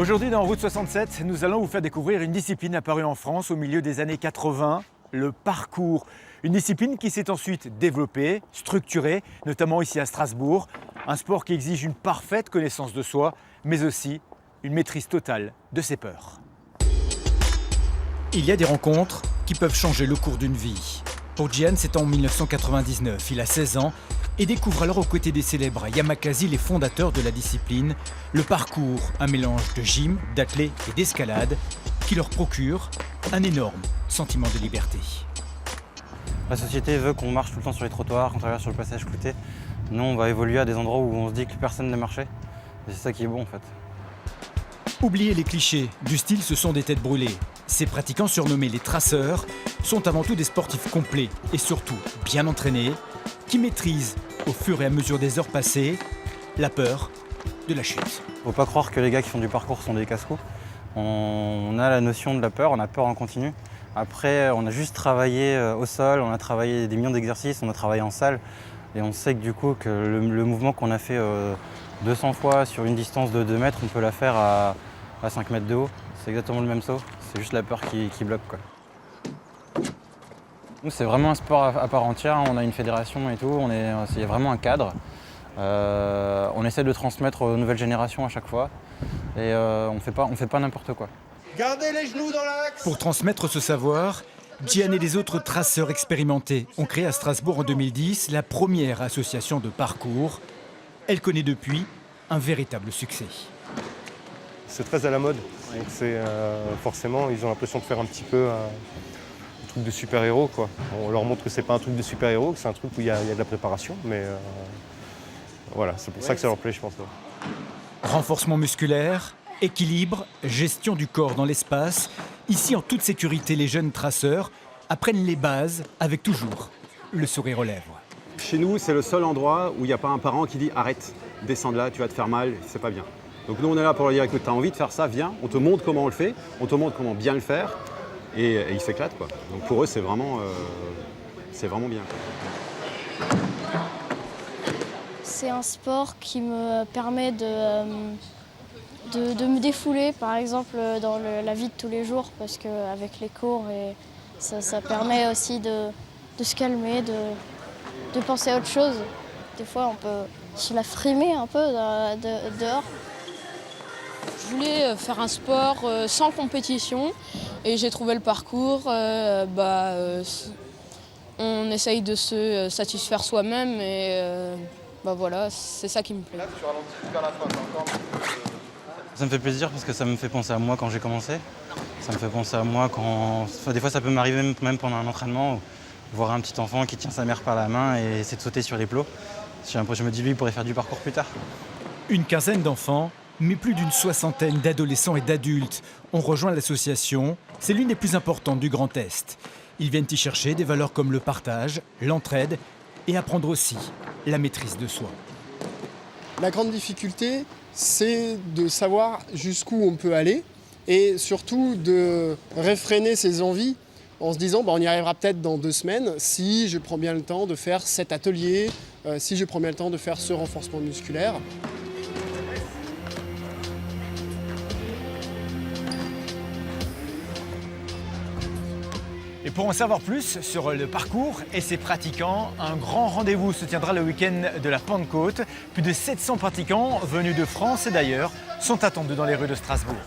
Aujourd'hui dans Route 67, nous allons vous faire découvrir une discipline apparue en France au milieu des années 80, le parcours. Une discipline qui s'est ensuite développée, structurée, notamment ici à Strasbourg. Un sport qui exige une parfaite connaissance de soi, mais aussi une maîtrise totale de ses peurs. Il y a des rencontres qui peuvent changer le cours d'une vie. Pour Gian, c'est en 1999, il a 16 ans et découvre alors aux côtés des célèbres Yamakasi les fondateurs de la discipline, le parcours, un mélange de gym, d'athlé et d'escalade qui leur procure un énorme sentiment de liberté. La société veut qu'on marche tout le temps sur les trottoirs, qu'on traverse sur le passage clouté. Nous, on va évoluer à des endroits où on se dit que personne ne marchait. Et c'est ça qui est bon en fait. Oubliez les clichés, du style ce sont des têtes brûlées. Ces pratiquants surnommés les traceurs sont avant tout des sportifs complets et surtout bien entraînés qui maîtrisent au fur et à mesure des heures passées la peur de la chute. Faut pas croire que les gars qui font du parcours sont des casse-cou. On a la notion de la peur, on a peur en continu. Après, on a juste travaillé au sol, on a travaillé des millions d'exercices, on a travaillé en salle. Et on sait que du coup, que le mouvement qu'on a fait 200 fois sur une distance de 2 mètres, on peut la faire à 5 mètres de haut. C'est exactement le même saut, c'est juste la peur qui bloque, quoi. Nous, c'est vraiment un sport à part entière, on a une fédération et tout, il y a vraiment un cadre. On essaie de transmettre aux nouvelles générations à chaque fois et on fait pas n'importe quoi. Gardez les genoux dans l'axe. Pour transmettre ce savoir, Gian et les autres traceurs expérimentés ont créé à Strasbourg en 2010 la première association de parcours. Elle connaît depuis un véritable succès. C'est très à la mode. Donc forcément, ils ont l'impression de faire un petit peu un truc de super-héros, quoi. On leur montre que c'est pas un truc de super-héros, que c'est un truc où il y a de la préparation, mais voilà, c'est pour ça que ça leur plaît, je pense. Renforcement musculaire, équilibre, gestion du corps dans l'espace. Ici, en toute sécurité, les jeunes traceurs apprennent les bases avec toujours le sourire aux lèvres. Chez nous, c'est le seul endroit où il n'y a pas un parent qui dit « arrête, descends de là, tu vas te faire mal, c'est pas bien ». Donc nous, on est là pour leur dire « écoute, tu as envie de faire ça, viens, on te montre comment on le fait, on te montre comment bien le faire ». Et ils s'éclatent, quoi. Donc pour eux, c'est vraiment bien. C'est un sport qui me permet de me défouler, par exemple, dans la vie de tous les jours, parce qu'avec les cours, ça permet aussi de se calmer, de penser à autre chose. Des fois, on peut se la frimer un peu dehors. Je voulais faire un sport sans compétition et j'ai trouvé le parcours. On essaye de se satisfaire soi-même et voilà, c'est ça qui me plaît. Là, tu ralentis jusqu'à la fin, Ça me fait plaisir parce que ça me fait penser à moi quand j'ai commencé. Ça me fait penser à moi quand... Des fois, ça peut m'arriver même pendant un entraînement, voir un petit enfant qui tient sa mère par la main et essaie de sauter sur les plots. Je me dis, lui, il pourrait faire du parcours plus tard. Une quinzaine d'enfants, mais plus d'une soixantaine d'adolescents et d'adultes ont rejoint l'association. C'est l'une des plus importantes du Grand Est. Ils viennent y chercher des valeurs comme le partage, l'entraide et apprendre aussi la maîtrise de soi. La grande difficulté, c'est de savoir jusqu'où on peut aller et surtout de réfréner ses envies en se disant on y arrivera peut-être dans 2 semaines si je prends bien le temps de faire cet atelier, si je prends bien le temps de faire ce renforcement musculaire. Et pour en savoir plus sur le parcours et ses pratiquants, un grand rendez-vous se tiendra le week-end de la Pentecôte. Plus de 700 pratiquants venus de France et d'ailleurs sont attendus dans les rues de Strasbourg.